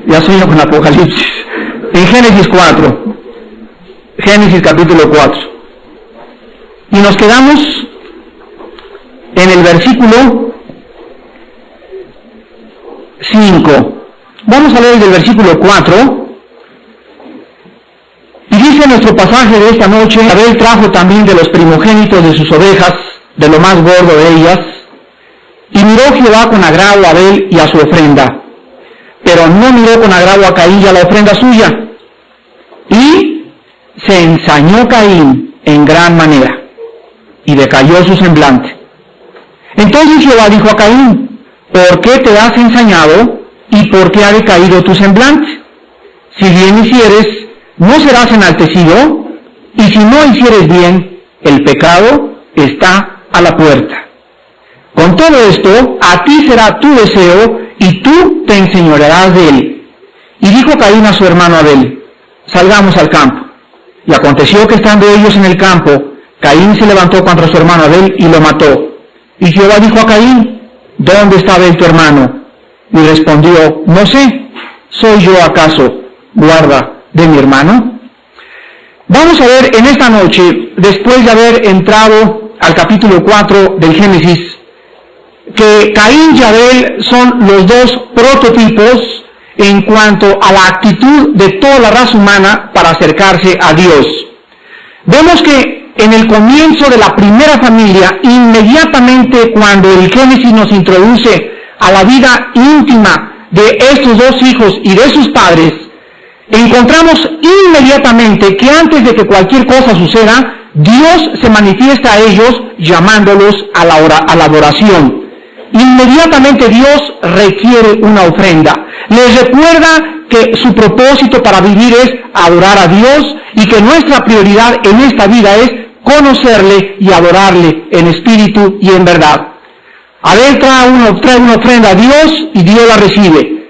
Ya sueño con Apocalipsis. En Génesis 4. Génesis capítulo 4. Y nos quedamos en el versículo 5. Vamos a leer del versículo 4. Y dice nuestro pasaje de esta noche: Abel trajo también de los primogénitos de sus ovejas, de lo más gordo de ellas, y miró Jehová con agrado a Abel y a su ofrenda, pero no miró con agrado a Caín y a la ofrenda suya. Y se ensañó Caín en gran manera, y decayó su semblante. Entonces Jehová dijo a Caín: ¿por qué te has ensañado, y por qué ha decaído tu semblante? Si bien hicieres, no serás enaltecido, y si no hicieres bien, el pecado está a la puerta. Con todo esto, a ti será tu deseo, y tú te enseñorearás de él. Y dijo Caín a su hermano Abel: salgamos al campo. Y aconteció que estando ellos en el campo, Caín se levantó contra su hermano Abel y lo mató. Y Jehová dijo a Caín: ¿dónde está Abel tu hermano? Y respondió: no sé, ¿soy yo acaso guarda de mi hermano? Vamos a ver en esta noche, después de haber entrado al capítulo 4 del Génesis, que Caín y Abel son los dos prototipos en cuanto a la actitud de toda la raza humana para acercarse a Dios. Vemos que en el comienzo de la primera familia, inmediatamente cuando el Génesis nos introduce a la vida íntima de estos dos hijos y de sus padres, encontramos inmediatamente que antes de que cualquier cosa suceda, Dios se manifiesta a ellos llamándolos a la adoración. Inmediatamente Dios requiere una ofrenda. Les recuerda que su propósito para vivir es adorar a Dios y que nuestra prioridad en esta vida es conocerle y adorarle en espíritu y en verdad. Abel trae una ofrenda a Dios y Dios la recibe.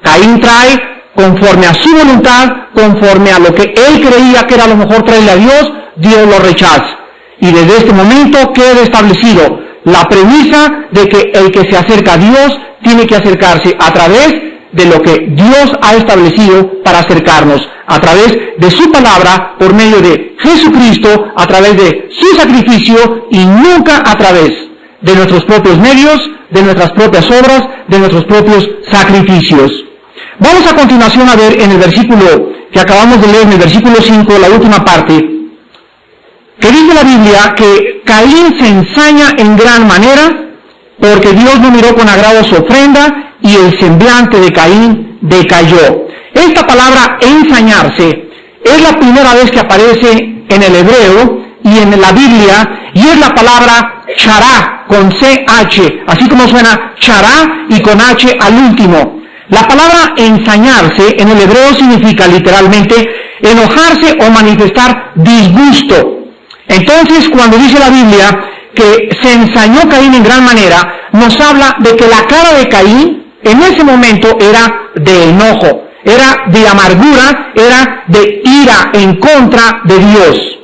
Caín trae conforme a su voluntad, conforme a lo que él creía que era lo mejor traerle a Dios, Dios lo rechaza. Y desde este momento queda establecido la premisa de que el que se acerca a Dios tiene que acercarse a través de lo que Dios ha establecido para acercarnos, a través de su palabra, por medio de Jesucristo, a través de su sacrificio y nunca a través de nuestros propios medios, de nuestras propias obras, de nuestros propios sacrificios. Vamos a continuación a ver en el versículo que acabamos de leer, en el versículo 5, la última parte, que dice la Biblia que Caín se ensaña en gran manera porque Dios no miró con agrado su ofrenda y el semblante de Caín decayó. Esta palabra ensañarse es la primera vez que aparece en el hebreo y en la Biblia, y es la palabra chará con CH, así como suena chará y con H al último. La palabra ensañarse en el hebreo significa literalmente enojarse o manifestar disgusto. Entonces, cuando dice la Biblia que se ensañó Caín en gran manera, nos habla de que la cara de Caín en ese momento era de enojo, era de amargura, era de ira en contra de Dios.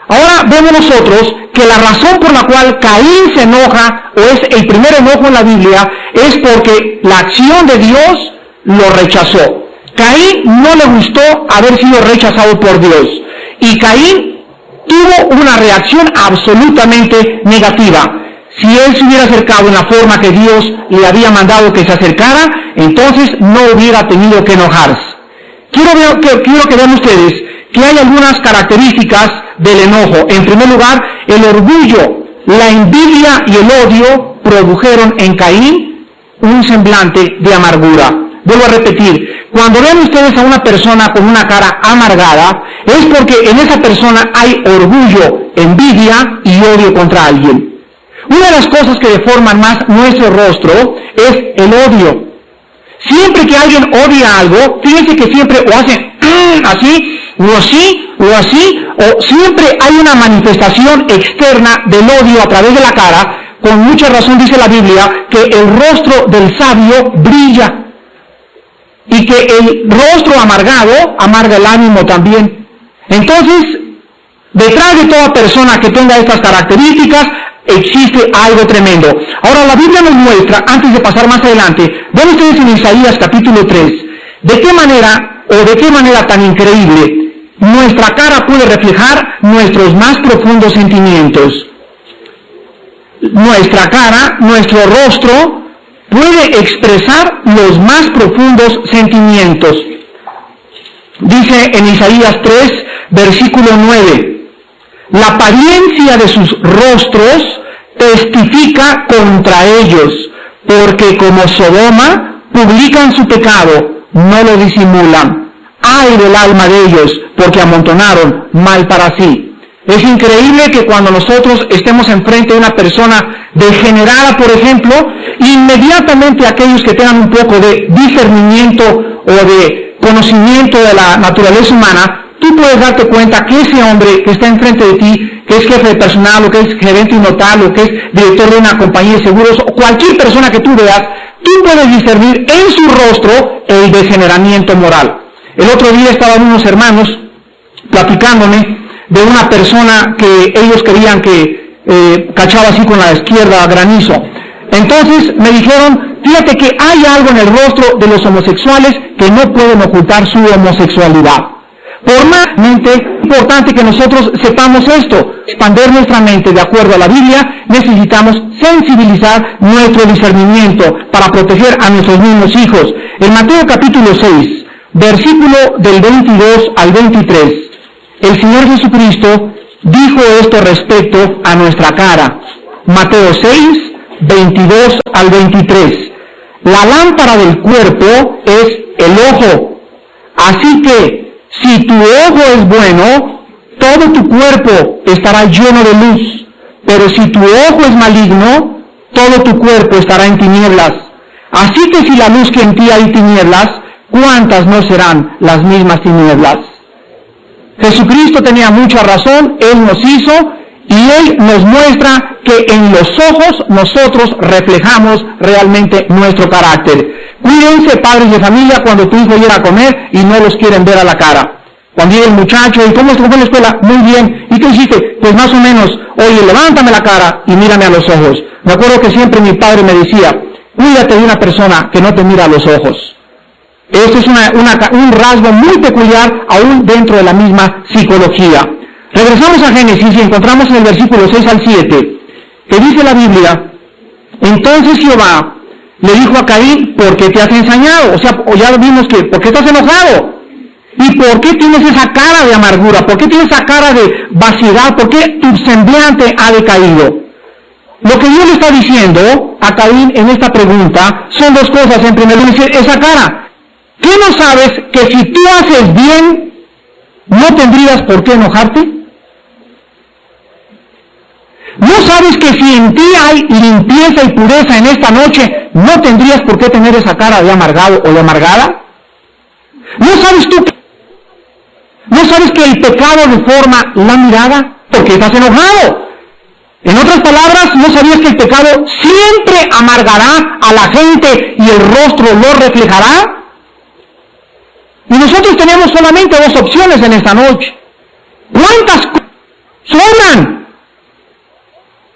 Ahora vemos nosotros que la razón por la cual Caín se enoja, o es el primer enojo en la Biblia, es porque la acción de Dios lo rechazó. Caín no le gustó haber sido rechazado por Dios, y Caín tuvo una reacción absolutamente negativa. Si él se hubiera acercado en la forma que Dios le había mandado que se acercara, entonces no hubiera tenido que enojarse. Quiero que vean ustedes que hay algunas características del enojo. En primer lugar, el orgullo, la envidia y el odio produjeron en Caín un semblante de amargura. Vuelvo a repetir, cuando ven ustedes a una persona con una cara amargada, es porque en esa persona hay orgullo, envidia y odio contra alguien. Una de las cosas que deforman más nuestro rostro es el odio. Siempre que alguien odia algo, fíjense que siempre o hacen así, o así, o así, o siempre hay una manifestación externa del odio a través de la cara. Con mucha razón dice la Biblia que el rostro del sabio brilla, y que el rostro amargado amarga el ánimo también. Entonces, detrás de toda persona que tenga estas características, existe algo tremendo. Ahora, la Biblia nos muestra, antes de pasar más adelante, ven ustedes en Isaías capítulo 3, ¿De qué manera tan increíble nuestra cara puede reflejar nuestros más profundos sentimientos? Nuestra cara, nuestro rostro, puede expresar los más profundos sentimientos. Dice en Isaías 3, versículo 9, la apariencia de sus rostros testifica contra ellos, porque como Sodoma publican su pecado, no lo disimulan. Ay del alma de ellos, porque amontonaron mal para sí. Es increíble que cuando nosotros estemos enfrente de una persona degenerada, por ejemplo, inmediatamente aquellos que tengan un poco de discernimiento o de conocimiento de la naturaleza humana, tú puedes darte cuenta que ese hombre que está enfrente de ti, que es jefe de personal, o que es gerente notal, o que es director de una compañía de seguros, o cualquier persona que tú veas, tú puedes discernir en su rostro el degeneramiento moral. El otro día estaban unos hermanos platicándome de una persona que ellos creían que cachaba así con la izquierda granizo. Entonces me dijeron, fíjate que hay algo en el rostro de los homosexuales que no pueden ocultar su homosexualidad. Por más importante que nosotros sepamos esto, expandir nuestra mente de acuerdo a la Biblia, necesitamos sensibilizar nuestro discernimiento para proteger a nuestros mismos hijos. En Mateo capítulo 6, versículo del 22 al 23, el Señor Jesucristo dijo esto respecto a nuestra cara. Mateo 6, 22 al 23. La lámpara del cuerpo es el ojo. Así que, si tu ojo es bueno, todo tu cuerpo estará lleno de luz. Pero si tu ojo es maligno, todo tu cuerpo estará en tinieblas. Así que si la luz que en ti hay tinieblas, ¿cuántas no serán las mismas tinieblas? Jesucristo tenía mucha razón, Él nos hizo y Él nos muestra que en los ojos nosotros reflejamos realmente nuestro carácter. Cuídense, padres de familia, cuando tu hijo llega a comer y no los quieren ver a la cara. Cuando llega el muchacho, ¿y cómo estuvo en la escuela? Muy bien. ¿Y qué hiciste? Pues más o menos, oye, levántame la cara y mírame a los ojos. Me acuerdo que siempre mi padre me decía, cuídate de una persona que no te mira a los ojos. Este es un rasgo muy peculiar aún dentro de la misma psicología. Regresamos a Génesis y encontramos en el versículo 6 al 7, que dice la Biblia, entonces Jehová le dijo a Caín, ¿por qué te has ensañado? O sea, ya vimos que, ¿por qué estás enojado? ¿Y por qué tienes esa cara de amargura? ¿Por qué tienes esa cara de vaciedad? ¿Por qué tu semblante ha decaído? Lo que Dios le está diciendo a Caín en esta pregunta son dos cosas. En primer lugar, esa cara. ¿Qué no sabes que si tú haces bien, no tendrías por qué enojarte? ¿No sabes que si en ti hay limpieza y pureza en esta noche, no tendrías por qué tener esa cara de amargado o de amargada? ¿No sabes que el pecado deforma la mirada? Porque estás enojado. En otras palabras, ¿no sabías que el pecado siempre amargará a la gente y el rostro lo reflejará? Y nosotros tenemos solamente dos opciones en esta noche. ¿Cuántas sobran?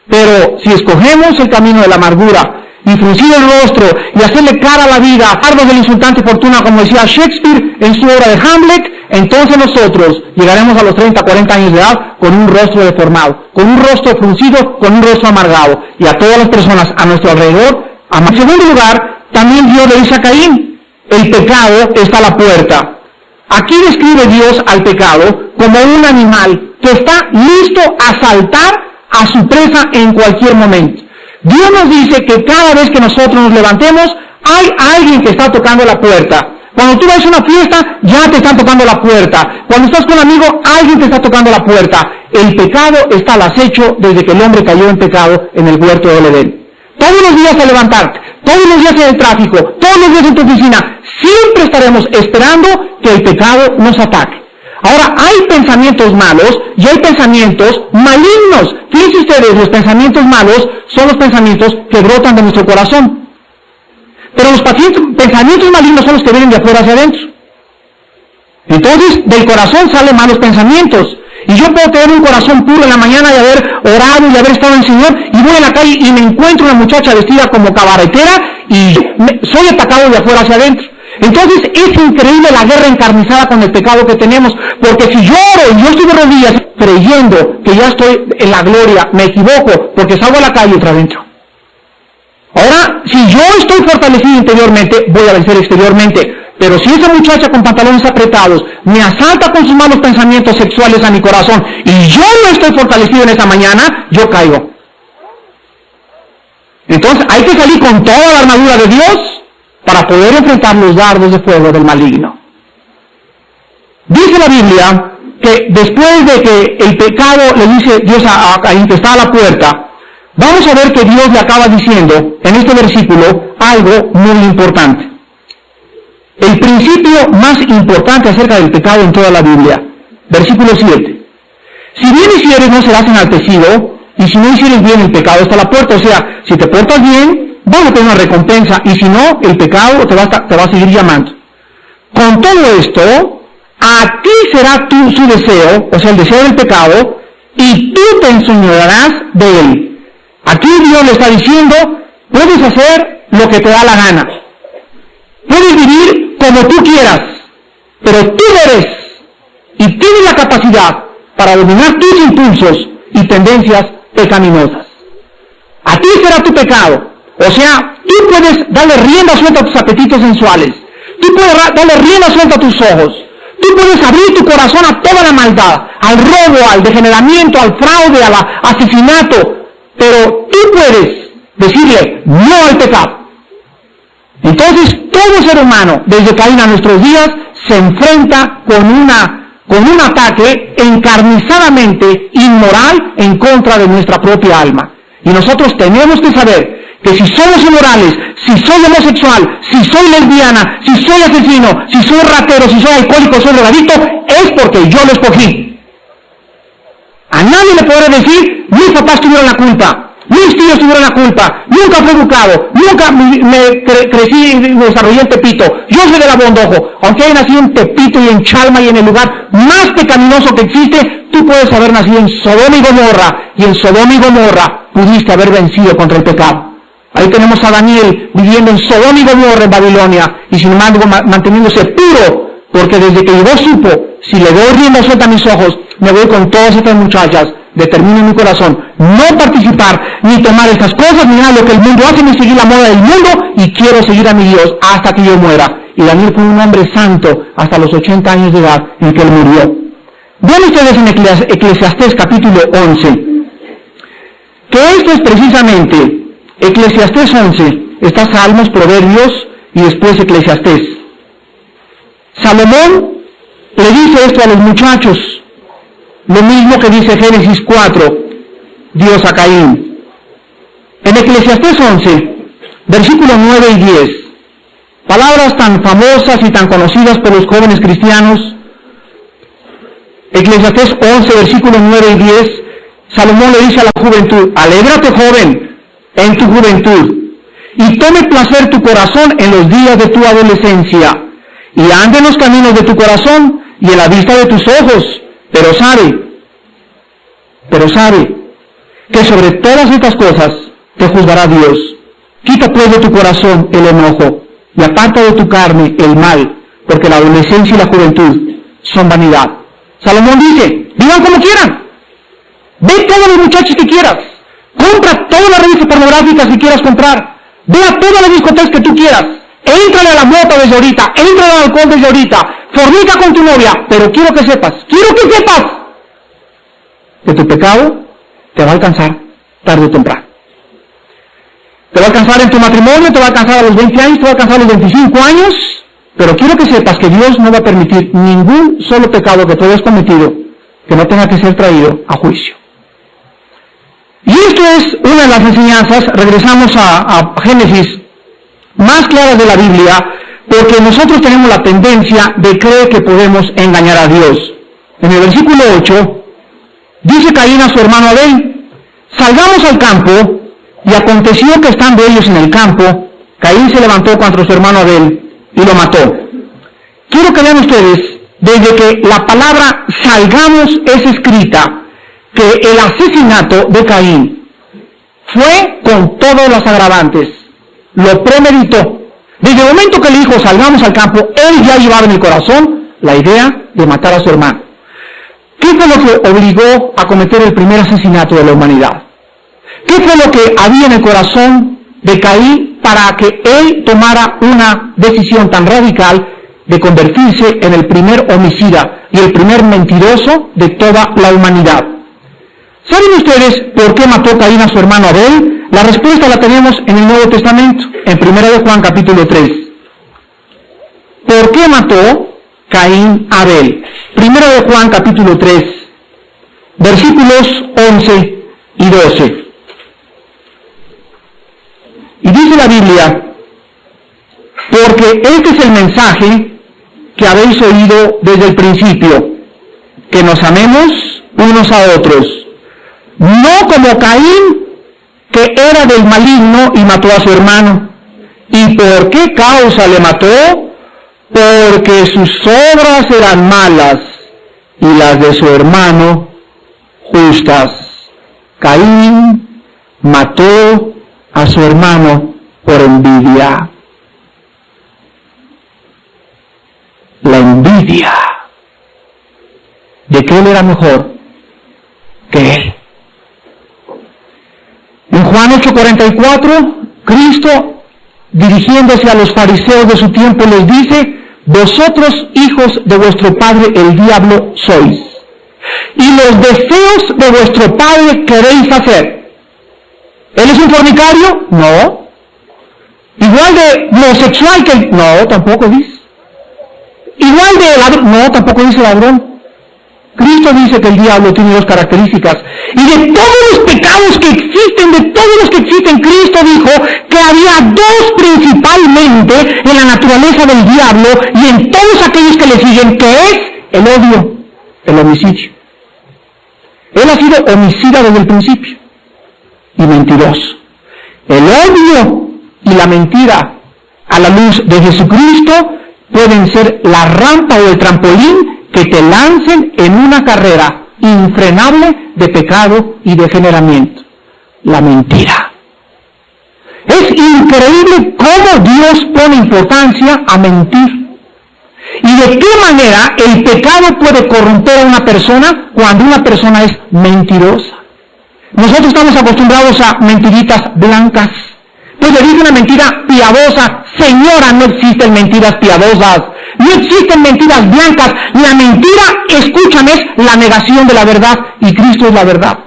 Pero si escogemos el camino de la amargura y fruncir el rostro y hacerle cara a la vida, a fardos de la insultante fortuna, como decía Shakespeare en su obra de Hamlet, entonces nosotros llegaremos a los 30, 40 años de edad con un rostro deformado, con un rostro fruncido, con un rostro amargado. Y a todas las personas a nuestro alrededor, en segundo lugar, también Dios le dice a Caín, el pecado está a la puerta. Aquí describe Dios al pecado como un animal que está listo a saltar a su presa en cualquier momento. Dios nos dice que cada vez que nosotros nos levantemos, hay alguien que está tocando la puerta. Cuando tú vas a una fiesta, ya te están tocando la puerta. Cuando estás con un amigo, alguien te está tocando la puerta. El pecado está al acecho desde que el hombre cayó en pecado en el huerto del Edén. Todos los días al levantarte, todos los días en el tráfico, todos los días en tu oficina, siempre estaremos esperando que el pecado nos ataque. Ahora, hay pensamientos malos y hay pensamientos malignos. Fíjense ustedes, los pensamientos malos son los pensamientos que brotan de nuestro corazón. Pero los pensamientos malignos son los que vienen de afuera hacia adentro. Entonces, del corazón salen malos pensamientos. Y yo puedo tener un corazón puro en la mañana de haber orado y haber estado en el Señor, y voy en la calle y me encuentro una muchacha vestida como cabaretera y soy atacado de afuera hacia adentro. Entonces es increíble la guerra encarnizada con el pecado que tenemos, porque si yo oro y yo estoy de rodillas creyendo que ya estoy en la gloria, me equivoco porque salgo a la calle otra adentro. Ahora, si yo estoy fortalecido interiormente, voy a vencer exteriormente. Pero si esa muchacha con pantalones apretados me asalta con sus malos pensamientos sexuales a mi corazón y yo no estoy fortalecido en esa mañana, yo caigo. Entonces hay que salir con toda la armadura de Dios para poder enfrentar los dardos de fuego del maligno. Dice la Biblia que después de que el pecado le dice Dios a Caín que está a la puerta, vamos a ver que Dios le acaba diciendo en este versículo algo muy importante. El principio más importante acerca del pecado en toda la Biblia. Versículo 7. Si bien hicieres no serás enaltecido, y si no hicieres bien el pecado está a la puerta. O sea, si te portas bien, vas a tener una recompensa, y si no, el pecado te va a seguir llamando. Con todo esto, a ti será su deseo, o sea, el deseo del pecado, y tú te enseñorearás de él. Aquí Dios le está diciendo, puedes hacer lo que te da la gana. Puedes vivir como tú quieras, pero tú eres y tienes la capacidad para dominar tus impulsos y tendencias pecaminosas. A ti será tu pecado. O sea, tú puedes darle rienda suelta a tus apetitos sensuales. Tú puedes darle rienda suelta a tus ojos. Tú puedes abrir tu corazón a toda la maldad, al robo, al degeneramiento, al fraude, al asesinato. Pero tú puedes decirle no al pecado. Entonces, todo ser humano, desde Caín a nuestros días, se enfrenta con un ataque encarnizadamente inmoral en contra de nuestra propia alma. Y nosotros tenemos que saber que si somos inmorales, si soy homosexual, si soy lesbiana, si soy asesino, si soy ratero, si soy alcohólico, soy drogadicto, es porque yo lo escogí. A nadie le podré decir, mis papás tuvieron la culpa. Mis tíos tuvieron la culpa, nunca fui educado, nunca crecí y me desarrollé en Tepito, yo soy del Abondojo, aunque haya nacido en Tepito y en Chalma y en el lugar más pecaminoso que existe, tú puedes haber nacido en Sodoma y Gomorra, y en Sodoma y Gomorra pudiste haber vencido contra el pecado. Ahí tenemos a Daniel viviendo en Sodoma y Gomorra en Babilonia, y sin embargo manteniéndose puro, porque desde que llegó supo, si le doy rienda suelta a mis ojos, me voy con todas estas muchachas, determino en mi corazón no participar ni tomar estas cosas ni nada de lo que el mundo hace, ni seguir la moda del mundo, y quiero seguir a mi Dios hasta que yo muera. Y Daniel fue un hombre santo hasta los 80 años de edad en que él murió. Vean ustedes en Eclesiastés capítulo 11, que esto es precisamente, Eclesiastés 11, está Salmos, Proverbios y después Eclesiastés. Salomón le dice esto a los muchachos, lo mismo que dice Génesis 4, Dios a Caín. En Eclesiastés 11, versículos 9 y 10, palabras tan famosas y tan conocidas por los jóvenes cristianos. Eclesiastés 11, versículos 9 y 10, Salomón le dice a la juventud, alégrate joven en tu juventud, y tome placer tu corazón en los días de tu adolescencia, y ande en los caminos de tu corazón y en la vista de tus ojos. Pero sabe que sobre todas estas cosas te juzgará Dios. Quita pues de tu corazón el enojo y aparta de tu carne el mal, porque la adolescencia y la juventud son vanidad. Salomón dice, vivan como quieran, ve todos los muchachos que quieras, compra todas las revistas pornográficas que quieras comprar, ve a todas las discotecas que tú quieras, éntrale a la mota desde ahorita, éntrale al alcohol desde ahorita, fornica con tu novia, pero quiero que sepas que tu pecado te va a alcanzar tarde o temprano. Te va a alcanzar en tu matrimonio, te va a alcanzar a los 20 años, te va a alcanzar a los 25 años, pero quiero que sepas que Dios no va a permitir ningún solo pecado que tú hayas cometido que no tenga que ser traído a juicio. Y esto es una de las enseñanzas, regresamos a Génesis, más claras de la Biblia, porque nosotros tenemos la tendencia de creer que podemos engañar a Dios. En el versículo 8, dice Caín a su hermano Abel, salgamos al campo, y aconteció que estando ellos en el campo, Caín se levantó contra su hermano Abel y lo mató. Quiero que vean ustedes, desde que la palabra salgamos es escrita, que el asesinato de Caín fue con todos los agravantes, lo premeditó. Desde el momento que le dijo salgamos al campo, él ya llevaba en el corazón la idea de matar a su hermano. ¿Qué fue lo que obligó a cometer el primer asesinato de la humanidad? ¿Qué fue lo que había en el corazón de Caín para que él tomara una decisión tan radical de convertirse en el primer homicida y el primer mentiroso de toda la humanidad? ¿Saben ustedes por qué mató Caín a su hermano Abel? La respuesta la tenemos en el Nuevo Testamento, en 1 de Juan capítulo 3. ¿Por qué mató Caín a Abel? 1 de Juan capítulo 3, versículos 11 y 12. Y dice la Biblia, porque este es el mensaje que habéis oído desde el principio, que nos amemos unos a otros, no como Caín, que era del maligno y mató a su hermano. ¿Y por qué causa le mató? Porque sus obras eran malas y las de su hermano justas. Caín mató a su hermano por envidia. La envidia de que él era mejor que él. En Juan 8:44, Cristo, dirigiéndose a los fariseos de su tiempo, les dice: vosotros, hijos de vuestro padre el diablo, sois, y los deseos de vuestro padre queréis hacer. ¿Él es un fornicario? No. ¿Igual de homosexual que él? No, tampoco dice. ¿Igual de ladrón? No, tampoco dice ladrón. Cristo dice que el diablo tiene dos características. Y de todos los pecados que existen, de todos los que existen, Cristo dijo que había dos principalmente en la naturaleza del diablo y en todos aquellos que le siguen, que es el odio, el homicidio. Él ha sido homicida desde el principio y mentiroso. El odio y la mentira a la luz de Jesucristo pueden ser la rampa o el trampolín que te lancen en una carrera infrenable de pecado y degeneramiento. La mentira. Es increíble cómo Dios pone importancia a mentir. Y de qué manera el pecado puede corromper a una persona cuando una persona es mentirosa. Nosotros estamos acostumbrados a mentiritas blancas. Pues le dice una mentira piadosa: señora, no existen mentiras piadosas, no existen mentiras blancas. La mentira, escúchame, es la negación de la verdad, y Cristo es la verdad.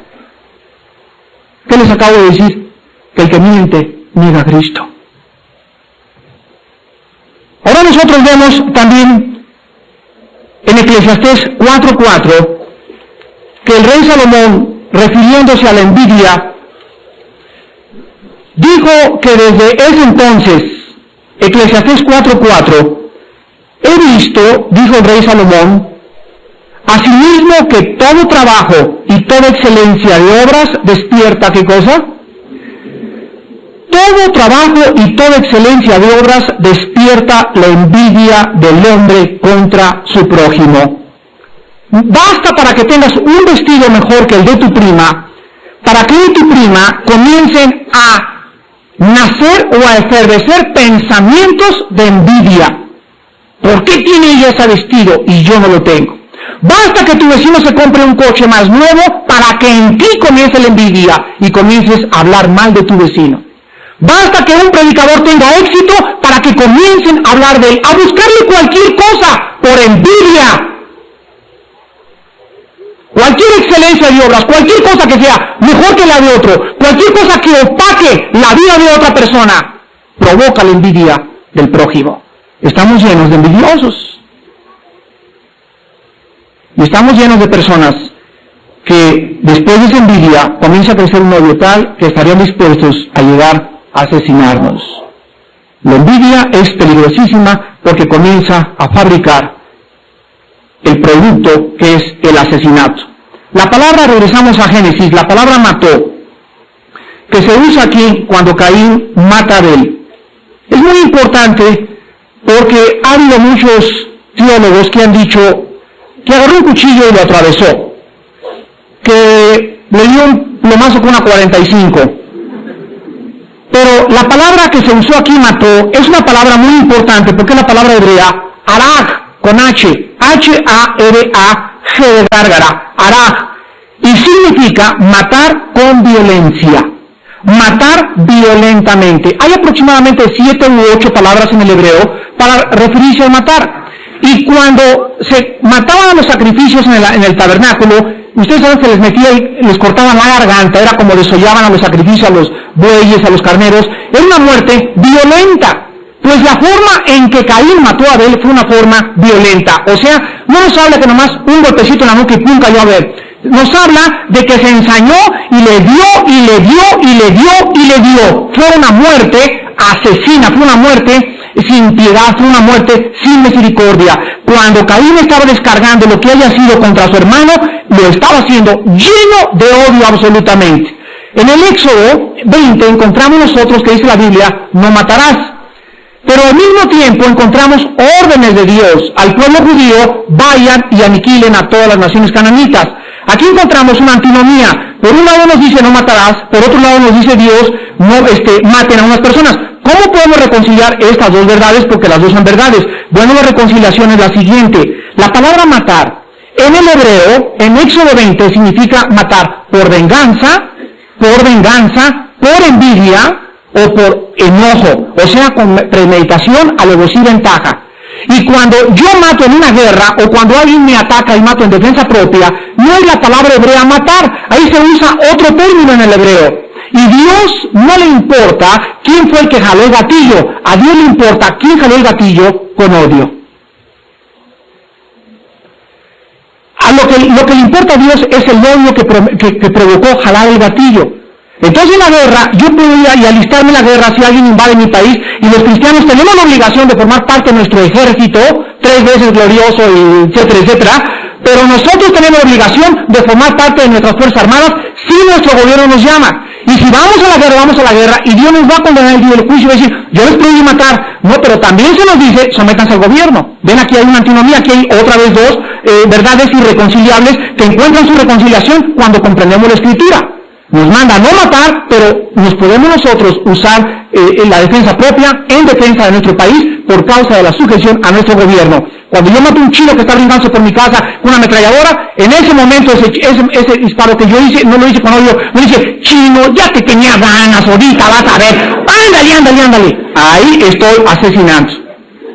¿Qué les acabo de decir? Que el que miente niega a Cristo. Ahora nosotros vemos también en Eclesiastés 4:4 que el rey Salomón, refiriéndose a la envidia, dijo que desde ese entonces, Eclesiastés 4:4, he visto, dijo el rey Salomón, asimismo que todo trabajo y toda excelencia de obras despierta, ¿qué cosa? Todo trabajo y toda excelencia de obras despierta la envidia del hombre contra su prójimo. Basta para que tengas un vestido mejor que el de tu prima, para que en tu prima comiencen a nacer o a efervecer pensamientos de envidia. ¿Por qué tiene ella ese vestido y yo no lo tengo? Basta que tu vecino se compre un coche más nuevo para que en ti comience la envidia y comiences a hablar mal de tu vecino. Basta que un predicador tenga éxito para que comiencen a hablar de él, a buscarle cualquier cosa por envidia. Cualquier excelencia de obras, cualquier cosa que sea mejor que la de otro, cualquier cosa que opaque la vida de otra persona, provoca la envidia del prójimo. Estamos llenos de envidiosos. Y estamos llenos de personas que después de esa envidia comienza a crecer un odio tal que estarían dispuestos a llegar a asesinarnos. La envidia es peligrosísima porque comienza a fabricar el producto que es el asesinato. La palabra, regresamos a Génesis, la palabra mató, que se usa aquí cuando Caín mata a Abel, es muy importante porque ha habido muchos teólogos que han dicho que agarró un cuchillo y lo atravesó, que le dio un plomazo con una 45, Pero la palabra que se usó aquí, mató, es una palabra muy importante porque es la palabra hebrea, arag, con H, H-A-R-A-G de gárgara, arag, y significa matar con violencia, matar violentamente. Hay aproximadamente 7 u 8 palabras en el hebreo para referirse a matar. Y cuando se mataban a los sacrificios en el tabernáculo, ustedes saben que les metían, les cortaban la garganta, era como desollaban a los sacrificios, a los bueyes, a los carneros, era una muerte violenta. Pues la forma en que Caín mató a Abel fue una forma violenta. O sea, no nos habla que nomás un golpecito en la nuca y pum, cayó a Abel. Nos habla de que se ensañó y le dio, y le dio, y le dio, y le dio. Fue una muerte asesina, fue una muerte sin piedad, fue una muerte sin misericordia. Cuando Caín estaba descargando lo que haya sido contra su hermano, lo estaba haciendo lleno de odio absolutamente. En el Éxodo 20 encontramos nosotros que dice la Biblia, no matarás. Pero al mismo tiempo encontramos órdenes de Dios al pueblo judío, vayan y aniquilen a todas las naciones cananitas. Aquí encontramos una antinomía. Por un lado nos dice no matarás, por otro lado nos dice Dios no maten a unas personas. ¿Cómo podemos reconciliar estas dos verdades? Porque las dos son verdades. Bueno, la reconciliación es la siguiente. La palabra matar en el hebreo, en Éxodo 20, significa matar por venganza, por envidia o por enojo, o sea, con premeditación, alevosía y ventaja. Y cuando yo mato en una guerra, o cuando alguien me ataca y mato en defensa propia, no es la palabra hebrea matar, ahí se usa otro término en el hebreo. Y Dios no le importa quién fue el que jaló el gatillo, a Dios le importa quién jaló el gatillo con odio. A lo que le importa a Dios es el odio que provocó jalar el gatillo. Entonces en la guerra, yo puedo ir y alistarme en la guerra si alguien invade mi país, y los cristianos tenemos la obligación de formar parte de nuestro ejército, 3 veces glorioso, etcétera, etcétera, pero nosotros tenemos la obligación de formar parte de nuestras Fuerzas Armadas si nuestro gobierno nos llama. Y si vamos a la guerra, y Dios nos va a condenar el día del juicio y va a decir, yo les prohibí matar. No, pero también se nos dice, sométanse al gobierno. Ven, aquí hay una antinomía, aquí hay otra vez dos verdades irreconciliables que encuentran su reconciliación cuando comprendemos la Escritura. Nos manda a no matar, pero nos podemos nosotros usar la defensa propia en defensa de nuestro país por causa de la sujeción a nuestro gobierno. Cuando yo mato a un chino que está brincando por mi casa con una ametralladora, en ese momento ese disparo que yo hice, no lo hice con odio, no dice, chino, ya te tenía ganas, ahorita vas a ver, ándale. Ahí estoy asesinando.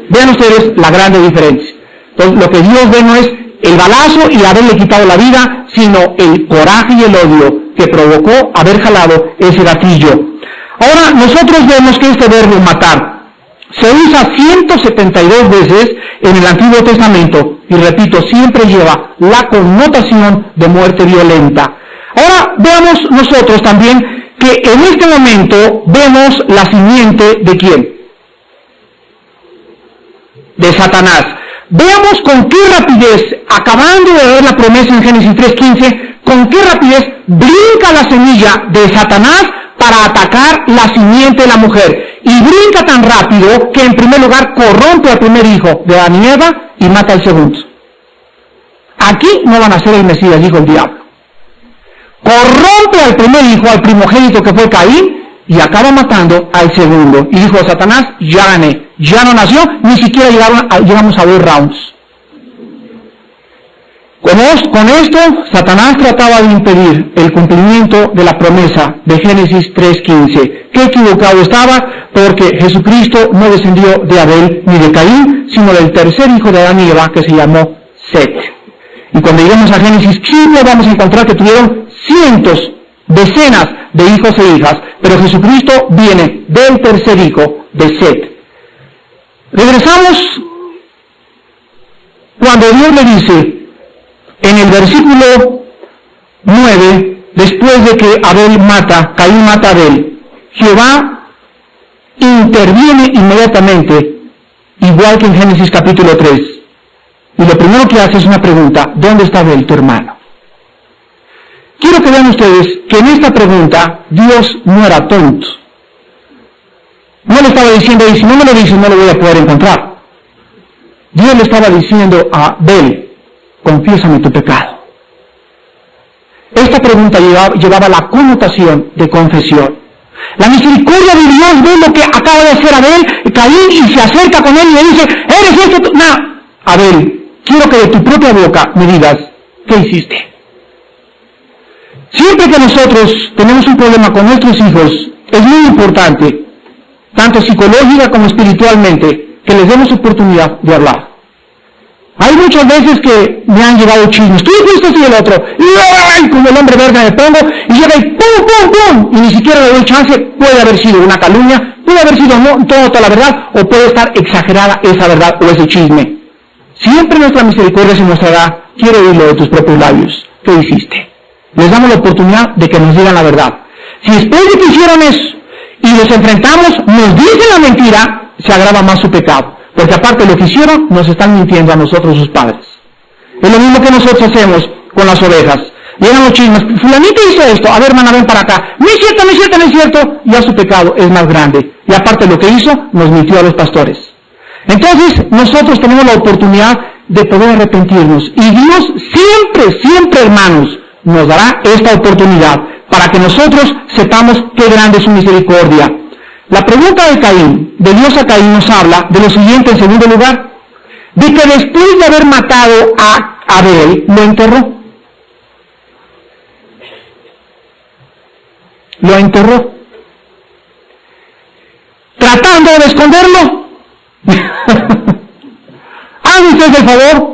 Vean ustedes la grande diferencia. Entonces, lo que Dios ve no es el balazo y haberle quitado la vida, sino el coraje y el odio que provocó haber jalado ese gatillo. Ahora, nosotros vemos que este verbo matar se usa 172 veces en el Antiguo Testamento, y repito, siempre lleva la connotación de muerte violenta. Ahora, veamos nosotros también que en este momento vemos la simiente de ¿quién? De Satanás. Veamos con qué rapidez, acabando de ver la promesa en Génesis 3:15, con qué rapidez brinca la semilla de Satanás para atacar la simiente de la mujer. Y brinca tan rápido que en primer lugar corrompe al primer hijo de Adán y Eva y mata al segundo. Aquí no van a ser el Mesías, dijo el diablo. Corrompe al primer hijo, al primogénito que fue Caín, y acaba matando al segundo. Y dijo Satanás, ya gané, ya no nació, ni siquiera llegamos a 2 rounds. Con esto, Satanás trataba de impedir el cumplimiento de la promesa de Génesis 3:15. Qué equivocado estaba, porque Jesucristo no descendió de Abel ni de Caín, sino del tercer hijo de Adán y Eva, que se llamó Set. Y cuando lleguemos a Génesis 15 vamos a encontrar que tuvieron cientos, decenas de hijos e hijas, pero Jesucristo viene del tercer hijo de Set. Regresamos cuando Dios le dice, en el versículo 9, después de que Caín mata a Abel, Jehová interviene inmediatamente, igual que en Génesis capítulo 3. Y lo primero que hace es una pregunta, ¿dónde está Abel, tu hermano? Quiero que vean ustedes que en esta pregunta Dios no era tonto. No le estaba diciendo, y si no me lo dices no lo voy a poder encontrar. Dios le estaba diciendo a Abel, confiésame tu pecado. Esta pregunta llevaba la connotación de confesión. La misericordia de Dios ve lo que acaba de hacer Abel, Caín, y se acerca con él y le dice, ¿eres esto? No, Abel, quiero que de tu propia boca me digas, ¿qué hiciste? Siempre que nosotros tenemos un problema con nuestros hijos, es muy importante, tanto psicológica como espiritualmente, que les demos oportunidad de hablar. Hay muchas veces que me han llegado chismes, tú dijiste esto y el otro, y como el hombre verde me pongo, y llega y ¡pum, pum, pum! Y ni siquiera le doy chance. Puede haber sido una calumnia, puede haber sido no, toda la verdad, o puede estar exagerada esa verdad o ese chisme. Siempre nuestra misericordia se mostrará, quiero oírlo de tus propios labios, ¿qué hiciste? Les damos la oportunidad de que nos digan la verdad. Si después de que hicieron eso, y los enfrentamos, nos dicen la mentira, se agrava más su pecado. Porque aparte de lo que hicieron, nos están mintiendo a nosotros, sus padres. Es lo mismo que nosotros hacemos con las ovejas. Llegan los chismes, fulanito hizo esto, a ver hermana, ven para acá. No es cierto, no es cierto, no es cierto. Ya su pecado es más grande. Y aparte de lo que hizo, nos mintió a los pastores. Entonces, nosotros tenemos la oportunidad de poder arrepentirnos. Y Dios siempre, siempre, hermanos, nos dará esta oportunidad para que nosotros sepamos qué grande es su misericordia. La pregunta de Caín, de Dios a Caín, nos habla de lo siguiente en segundo lugar, de que después de haber matado a Abel, lo enterró. Lo enterró. Tratando de esconderlo. Hagan ustedes el favor.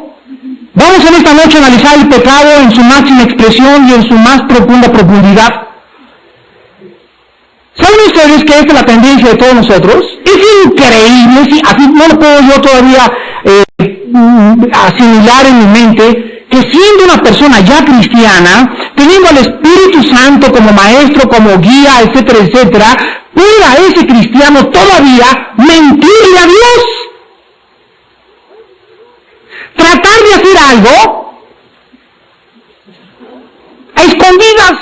Vamos en esta noche a analizar el pecado en su máxima expresión y en su más profunda profundidad. ¿Saben ustedes que esta es la tendencia de todos nosotros? Es increíble, así no lo puedo yo todavía asimilar en mi mente, que siendo una persona ya cristiana, teniendo al Espíritu Santo como maestro, como guía, etcétera, etcétera, pueda ese cristiano todavía mentirle a Dios. Tratar de hacer algo a escondidas.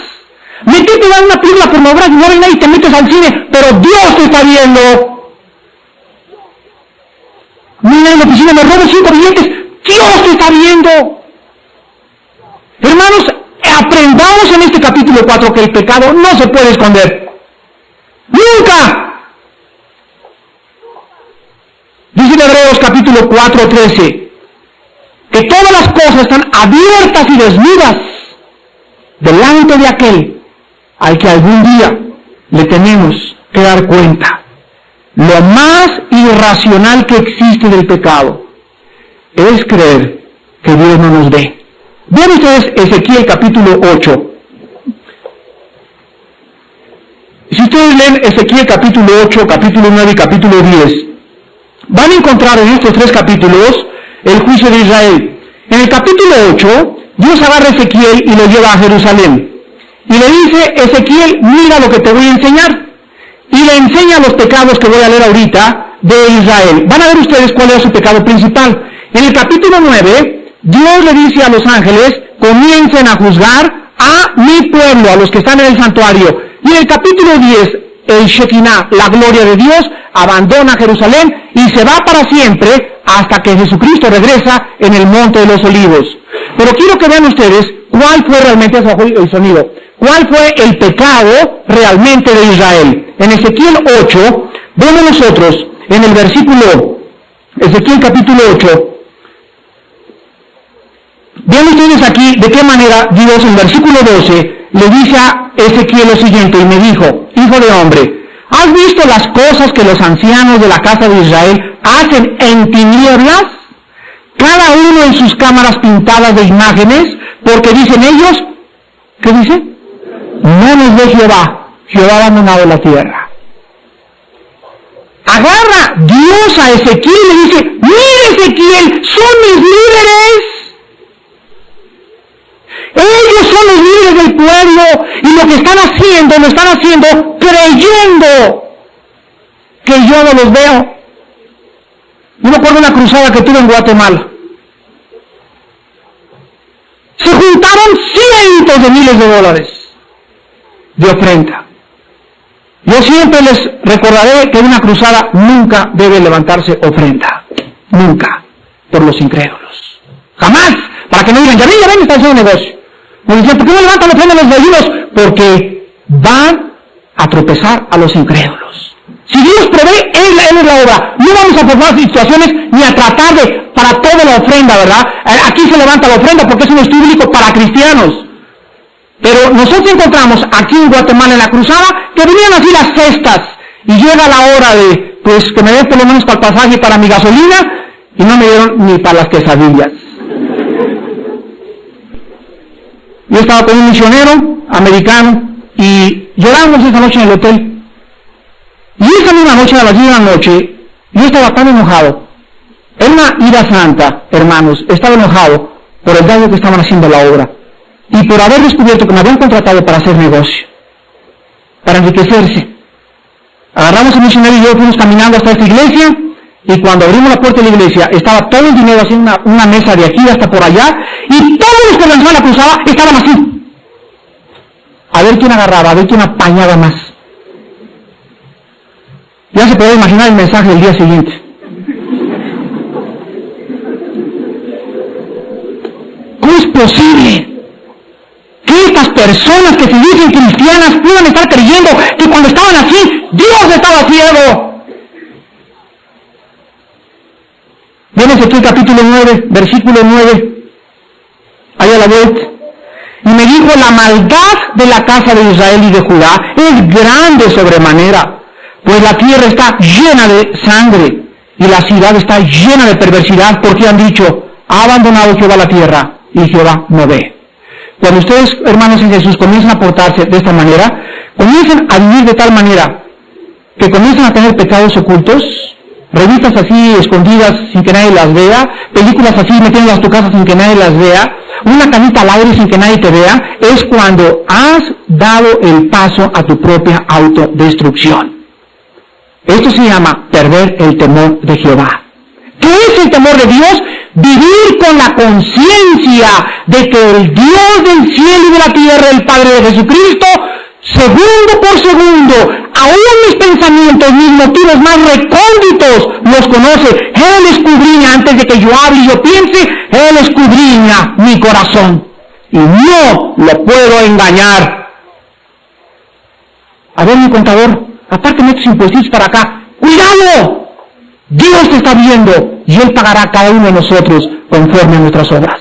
Meterte a una película pornográfica, no hay nadie, te metes al cine, pero Dios te está viendo. Mira en la oficina, me robo 5 billetes, Dios te está viendo. Hermanos, aprendamos en este capítulo 4 que el pecado no se puede esconder. ¡Nunca! Dice en Hebreos capítulo 4, 13, que todas las cosas están abiertas y desnudas delante de aquel al que algún día le tenemos que dar cuenta. Lo más irracional que existe del pecado es creer que Dios no nos ve. Vean ustedes Ezequiel capítulo 8. Si ustedes leen Ezequiel capítulo 8, capítulo 9 y capítulo 10, van a encontrar en estos 3 capítulos el juicio de Israel. En el capítulo 8, Dios agarra a Ezequiel y lo lleva a Jerusalén. Y le dice, Ezequiel, mira lo que te voy a enseñar. Y le enseña los pecados que voy a leer ahorita de Israel. Van a ver ustedes cuál es su pecado principal. En el capítulo 9, Dios le dice a los ángeles, comiencen a juzgar a mi pueblo, a los que están en el santuario. Y en el capítulo 10, el Shekinah, la gloria de Dios, abandona Jerusalén y se va para siempre hasta que Jesucristo regresa en el Monte de los Olivos. Pero quiero que vean ustedes cuál fue realmente el sonido. ¿Cuál fue el pecado realmente de Israel? En Ezequiel 8, vemos nosotros en el versículo, Ezequiel capítulo 8, vean ustedes aquí de qué manera Dios en el versículo 12 le dice a Ezequiel lo siguiente, y me dijo, hijo de hombre, ¿has visto las cosas que los ancianos de la casa de Israel hacen en tinieblas? Cada uno en sus cámaras pintadas de imágenes, porque dicen ellos, ¿qué dice? No nos ve Jehová, Jehová ha abandonado la tierra. Agarra Dios a Ezequiel y le dice, mira Ezequiel, son mis líderes. Ellos son los líderes del pueblo y lo que están haciendo, lo están haciendo creyendo que yo no los veo. Yo me acuerdo de una cruzada que tuve en Guatemala. Se juntaron cientos de miles de dólares de ofrenda. Yo siempre les recordaré que en una cruzada nunca debe levantarse ofrenda. Nunca. Por los incrédulos. Jamás. Para que no digan, ya ven, está haciendo negocio. Me dicen, ¿por qué no levantan ofrenda los vecinos? Porque van a tropezar a los incrédulos. Si Dios provee, Él es la obra. No vamos a formar situaciones ni a tratar de, para toda la ofrenda, ¿verdad? Aquí se levanta la ofrenda porque es un estudio bíblico para cristianos. Pero nosotros encontramos aquí en Guatemala, en la cruzada, que venían así las cestas. Y llega la hora de, pues, que me den por lo menos para el pasaje y para mi gasolina, y no me dieron ni para las quesadillas. Yo estaba con un misionero americano y lloramos esa noche en el hotel. Y esa misma noche, a las 10 de la noche, yo estaba tan enojado. Era una ira santa, hermanos. Estaba enojado por el daño que estaban haciendo a la obra. Y por haber descubierto que me habían contratado para hacer negocio, para enriquecerse. Agarramos el misionero y yo fuimos caminando hasta esta iglesia, y cuando abrimos la puerta de la iglesia, estaba todo el dinero así en una mesa de aquí hasta por allá, y todos los que organizaban la cruzada estaban así. A ver quién agarraba, a ver quién apañaba más. Ya se puede imaginar el mensaje del día siguiente. ¿Cómo es posible que estas personas que se dicen cristianas puedan estar creyendo que cuando estaban así, Dios estaba ciego? Viene Ezequiel capítulo 9, versículo 9. Ahí a la vuelta. Y me dijo, la maldad de la casa de Israel y de Judá es grande sobremanera, pues la tierra está llena de sangre y la ciudad está llena de perversidad, porque han dicho, ha abandonado Jehová la tierra y Jehová no ve. Cuando ustedes, hermanos en Jesús, comienzan a portarse de esta manera, comienzan a vivir de tal manera que comienzan a tener pecados ocultos, revistas así escondidas sin que nadie las vea, películas así metiéndolas en tu casa sin que nadie las vea, una canita al aire sin que nadie te vea, es cuando has dado el paso a tu propia autodestrucción. Esto se llama perder el temor de Jehová. ¿Qué es el temor de Dios? Vivir con la conciencia de que el Dios del cielo y de la tierra, el Padre de Jesucristo, segundo por segundo, aún mis pensamientos, mis motivos más recónditos, los conoce. Él escudriña antes de que yo hable y yo piense, Él escudriña mi corazón. Y no lo puedo engañar. A ver, mi contador, apárteme estos impuestos para acá. ¡Cuidado! Dios te está viendo y Él pagará a cada uno de nosotros conforme a nuestras obras.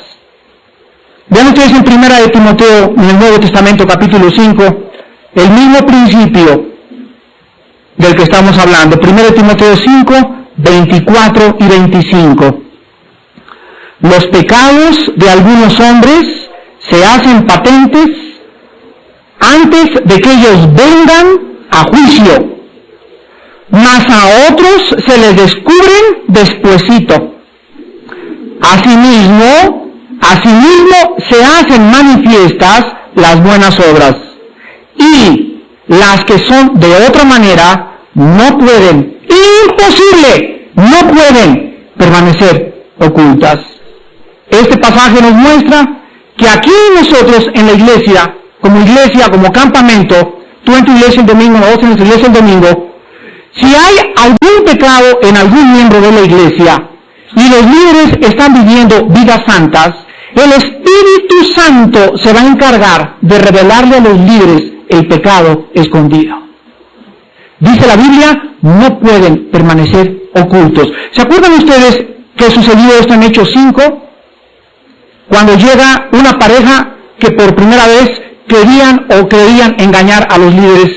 Vean ustedes en 1 de Timoteo, en el Nuevo Testamento, capítulo 5, el mismo principio del que estamos hablando. 1 Timoteo 5, 24 y 25. Los pecados de algunos hombres se hacen patentes antes de que ellos vengan a juicio, mas a otros se les descubren despuesito. Asimismo se hacen manifiestas las buenas obras, y las que son de otra manera no pueden, imposible, no pueden permanecer ocultas. Este pasaje nos muestra que aquí nosotros en la iglesia, como campamento, tú en tu iglesia el domingo, nosotros en nuestra iglesia el domingo, si hay algún pecado en algún miembro de la iglesia y los líderes están viviendo vidas santas, el Espíritu Santo se va a encargar de revelarle a los líderes el pecado escondido. Dice la Biblia, no pueden permanecer ocultos. ¿Se acuerdan ustedes que sucedió esto en Hechos 5? Cuando llega una pareja que por primera vez querían o creían engañar a los líderes.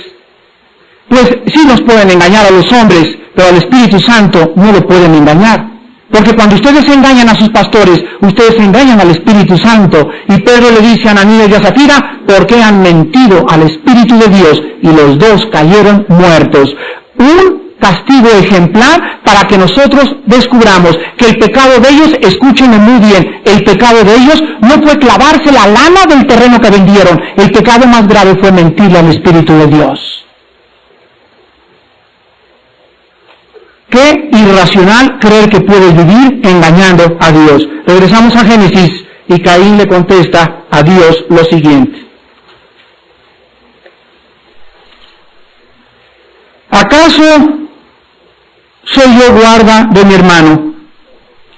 Pues sí nos pueden engañar a los hombres, pero al Espíritu Santo no lo pueden engañar. Porque cuando ustedes engañan a sus pastores, ustedes engañan al Espíritu Santo. Y Pedro le dice a Ananías y a Zafira, ¿por qué han mentido al Espíritu de Dios? Y los dos cayeron muertos. Un castigo ejemplar para que nosotros descubramos que el pecado de ellos, escúchenme muy bien, el pecado de ellos no fue clavarse la lana del terreno que vendieron. El pecado más grave fue mentirle al Espíritu de Dios. Qué irracional creer que puedes vivir engañando a Dios. Regresamos a Génesis y Caín le contesta a Dios lo siguiente. ¿Acaso soy yo guarda de mi hermano?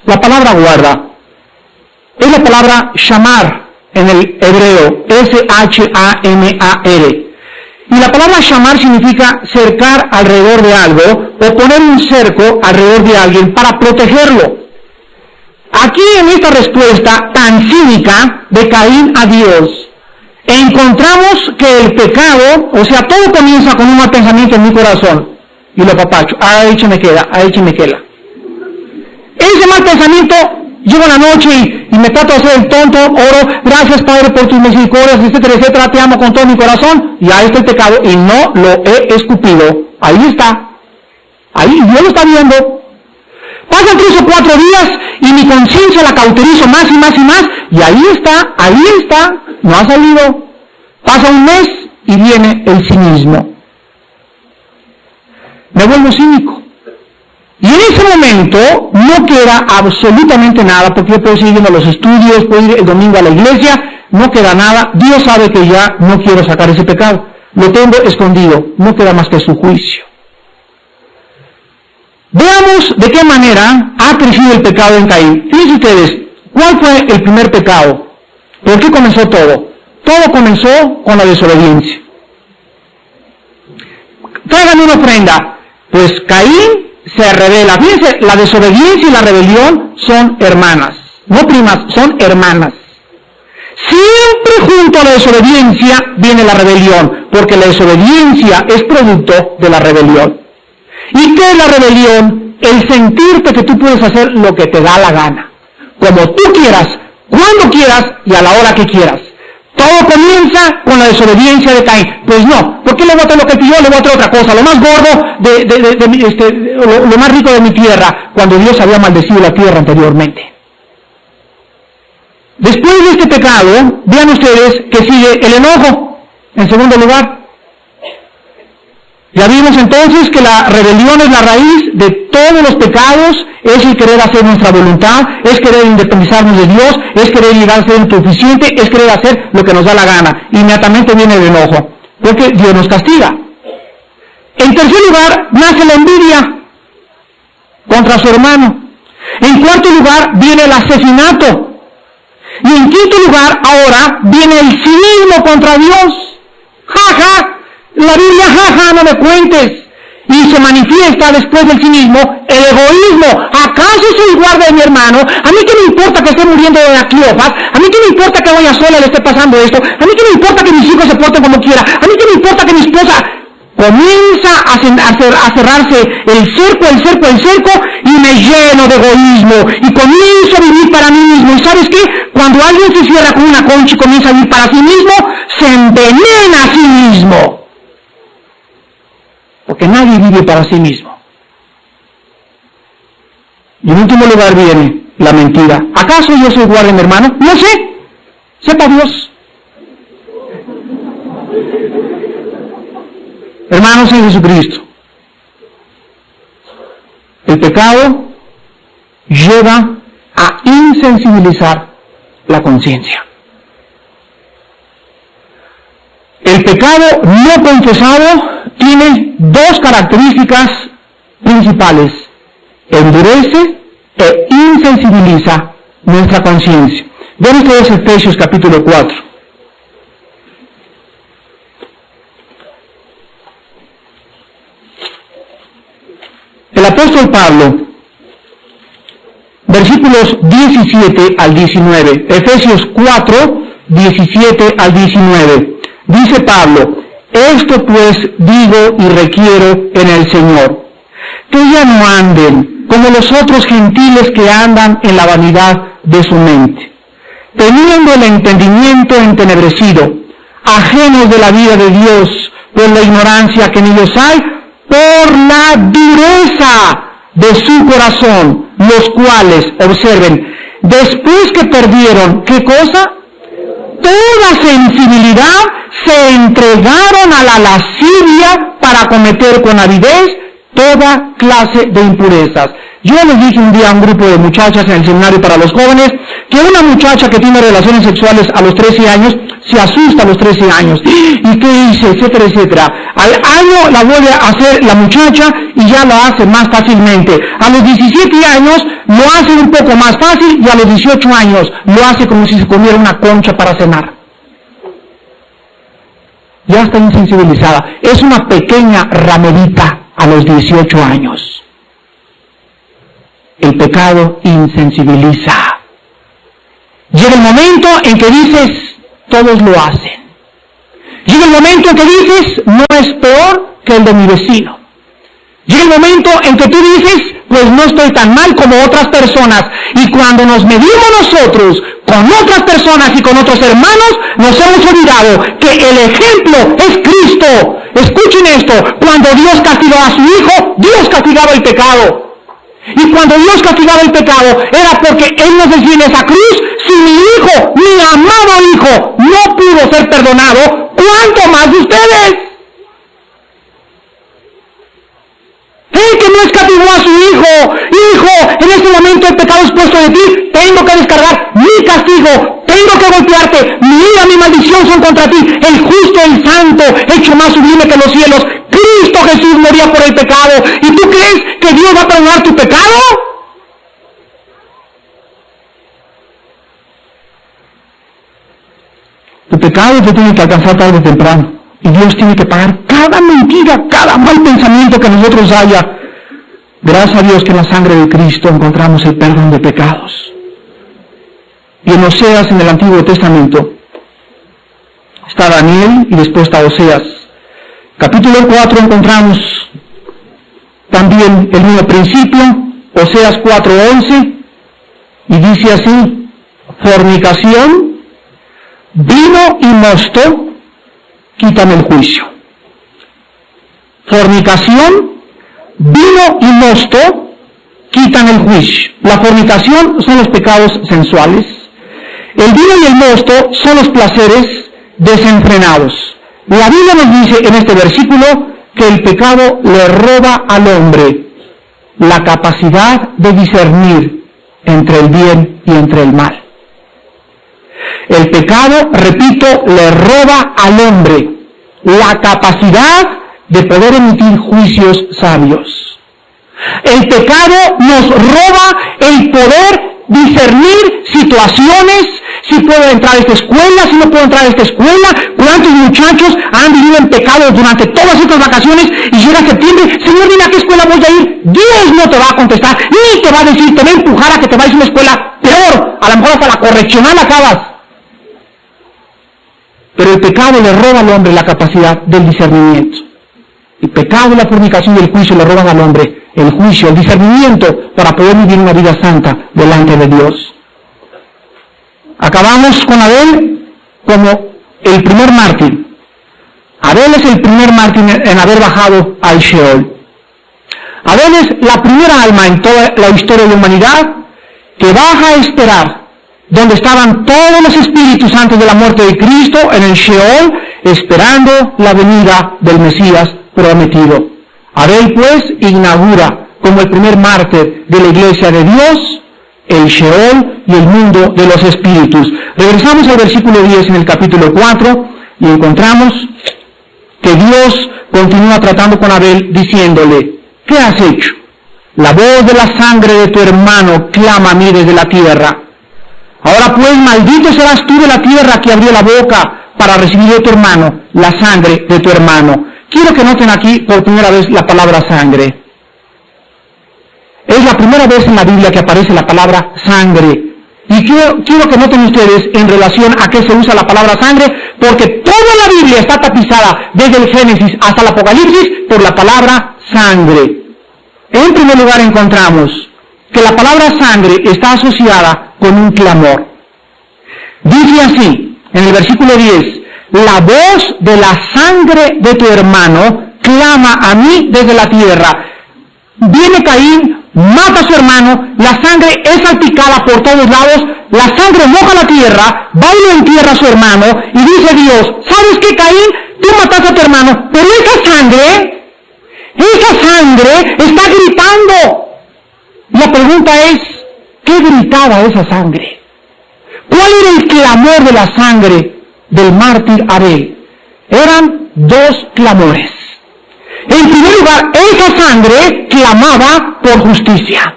La palabra guarda es la palabra shamar en el hebreo, S-H-A-M-A-R. Y la palabra shamar significa cercar alrededor de algo o poner un cerco alrededor de alguien para protegerlo. Aquí en esta respuesta tan cínica de Caín a Dios, encontramos que el pecado, o sea, todo comienza con un mal pensamiento en mi corazón. Y lo papacho, ahí me queda. Ese mal pensamiento, llego en la noche y me trato de hacer el tonto, oro, gracias Padre por tus misericordias, etcétera, etcétera, te amo con todo mi corazón, y ahí está el pecado, y no lo he escupido. Ahí está. Ahí, Dios lo está viendo. Pasan 3 o 4 días, y mi conciencia la cauterizo más, y ahí está, no ha salido. Pasa un mes, y viene el cinismo. Me vuelvo cínico. Y en ese momento no queda absolutamente nada, porque yo puedo seguir viendo los estudios, puedo ir el domingo a la iglesia, no queda nada. Dios sabe que ya no quiero sacar ese pecado. Lo tengo escondido, no queda más que su juicio. Veamos de qué manera ha crecido el pecado en Caín. Fíjense ustedes, ¿cuál fue el primer pecado? ¿Por qué comenzó todo? Todo comenzó con la desobediencia. Tráiganme una ofrenda. Pues Caín se revela. Fíjense, la desobediencia y la rebelión son hermanas. No primas, son hermanas. Siempre junto a la desobediencia viene la rebelión, porque la desobediencia es producto de la rebelión. ¿Y qué es la rebelión? El sentirte que tú puedes hacer lo que te da la gana, como tú quieras, cuando quieras y a la hora que quieras. Todo comienza con la desobediencia de Caín. Pues no, ¿por qué le voy a traer lo que pidió? Le voy a traer otra cosa, lo más gordo, lo más rico de mi tierra, cuando Dios había maldecido la tierra anteriormente. Después de este pecado, vean ustedes que sigue el enojo, en segundo lugar. Ya vimos entonces que la rebelión es la raíz de todos los pecados, es el querer hacer nuestra voluntad, es querer independizarnos de Dios, es querer llegar a ser autosuficiente, es querer hacer lo que nos da la gana. Inmediatamente viene el enojo, porque Dios nos castiga. En tercer lugar, nace la envidia contra su hermano. En cuarto lugar, viene el asesinato. Y en quinto lugar, ahora, viene el cinismo contra Dios. ¡Ja! La Biblia, no me cuentes. Y se manifiesta después del cinismo el egoísmo. ¿Acaso soy guarda de mi hermano? ¿A mí qué me importa que esté muriendo de la Cleofas? ¿A mí qué me importa que vaya sola y le esté pasando esto? ¿A mí qué me importa que mis hijos se porten como quiera? ¿A mí qué me importa que mi esposa? Comienza a cerrarse el cerco, y me lleno de egoísmo, y comienzo a vivir para mí mismo. ¿Y sabes qué? Cuando alguien se cierra con una concha y comienza a vivir para sí mismo, se envenena a sí mismo. Porque nadie vive para sí mismo. Y en último lugar viene la mentira. ¿Acaso yo soy guarda de mi hermano? No sé. Sepa Dios. Hermanos en Jesucristo, el pecado lleva a insensibilizar la conciencia. El pecado no confesado tiene 2 características principales: endurece e insensibiliza nuestra conciencia. Vean ustedes Efesios capítulo 4. El apóstol Pablo, versículos 17 al 19, Efesios 4, 17 al 19, dice Pablo: esto pues digo y requiero en el Señor, que ya no anden como los otros gentiles que andan en la vanidad de su mente, teniendo el entendimiento entenebrecido, ajenos de la vida de Dios por la ignorancia que en ellos hay, por la dureza de su corazón, los cuales, observen, después que perdieron, ¿qué cosa? Toda sensibilidad, se entregaron a la lascivia para cometer con avidez toda clase de impurezas. Yo les dije un día a un grupo de muchachas en el seminario para los jóvenes que una muchacha que tiene relaciones sexuales a los 13 años se asusta a los 13 años. ¿Y qué hice? Etcétera, etcétera. Al año la vuelve a hacer la muchacha y ya lo hace más fácilmente. A los 17 años lo hace un poco más fácil y a los 18 años lo hace como si se comiera una concha para cenar. ya está insensibilizada. Es una pequeña ramedita a los 18 años. El pecado insensibiliza. Llega el momento en que dices, todos lo hacen. Llega el momento en que dices, no es peor que el de mi vecino. Llega el momento en que tú dices, pues no estoy tan mal como otras personas. Y cuando nos medimos nosotros con otras personas y con otros hermanos, nos hemos olvidado que el ejemplo es Cristo. Escuchen esto, cuando Dios castigó a su Hijo, Dios castigaba el pecado. Y cuando Dios castigaba el pecado, era porque Él nos decía en esa cruz, si mi Hijo, mi amado Hijo, no pudo ser perdonado, ¿cuánto más ustedes? El que no escatimó a su Hijo, en este momento el pecado es puesto de ti, tengo que descargar mi castigo, tengo que golpearte, mi ira, mi maldición son contra ti, el justo, el santo, hecho más sublime que los cielos, Cristo Jesús moría por el pecado, ¿y tú crees que Dios va a perdonar tu pecado? Tu pecado te tiene que alcanzar tarde o temprano. Y Dios tiene que pagar cada mentira, cada mal pensamiento que nosotros haya. Gracias a Dios que en la sangre de Cristo encontramos el perdón de pecados. Y en Oseas, en el Antiguo Testamento, está Daniel y después está Oseas. Capítulo 4 encontramos también el mismo principio, Oseas 4:11, y dice así, fornicación, vino y mosto, quitan el juicio. Fornicación, vino y mosto, quitan el juicio. La fornicación son los pecados sensuales. El vino y el mosto son los placeres desenfrenados. La Biblia nos dice en este versículo que el pecado le roba al hombre la capacidad de discernir entre el bien y entre el mal. El pecado, repito, le roba al hombre la capacidad de poder emitir juicios sabios. El pecado nos roba el poder discernir situaciones, si puedo entrar a esta escuela, si no puedo entrar a esta escuela. ¿Cuántos muchachos han vivido en pecado durante todas estas vacaciones y llega septiembre? Señor, dime a qué escuela voy a ir. Dios no te va a contestar, ni te va a decir, te va a empujar a que te vayas a una escuela peor. A lo mejor hasta la correccional acabas. Pero el pecado le roba al hombre la capacidad del discernimiento. El pecado, la fornicación y el juicio le roban al hombre el juicio, el discernimiento para poder vivir una vida santa delante de Dios. Acabamos con Abel como el primer mártir. Abel es el primer mártir en haber bajado al Sheol. Abel es la primera alma en toda la historia de la humanidad que baja a esperar donde estaban todos los espíritus antes de la muerte de Cristo, en el Sheol, esperando la venida del Mesías prometido. Abel, pues, inaugura como el primer mártir de la iglesia de Dios el Sheol y el mundo de los espíritus. Regresamos al versículo 10 en el capítulo 4 y encontramos que Dios continúa tratando con Abel diciéndole, ¿qué has hecho? La voz de la sangre de tu hermano clama a mí desde la tierra. Ahora pues, maldito serás tú de la tierra que abrió la boca para recibir de tu hermano la sangre de tu hermano. Quiero que noten aquí por primera vez la palabra sangre. Es la primera vez en la Biblia que aparece la palabra sangre. Y quiero que noten ustedes en relación a qué se usa la palabra sangre, porque toda la Biblia está tapizada desde el Génesis hasta el Apocalipsis por la palabra sangre. En primer lugar encontramos que la palabra sangre está asociada con un clamor. Dice así, en el versículo 10, la voz de la sangre de tu hermano clama a mí desde la tierra. Viene Caín, mata a su hermano, la sangre es salpicada por todos lados, la sangre moja la tierra, va y lo entierra a su hermano, y dice Dios, ¿sabes qué, Caín? Tú mataste a tu hermano, pero esa sangre está gritando. La pregunta es, ¿qué gritaba esa sangre? ¿Cuál era el clamor de la sangre del mártir Abel? Eran dos clamores. En primer lugar, esa sangre clamaba por justicia.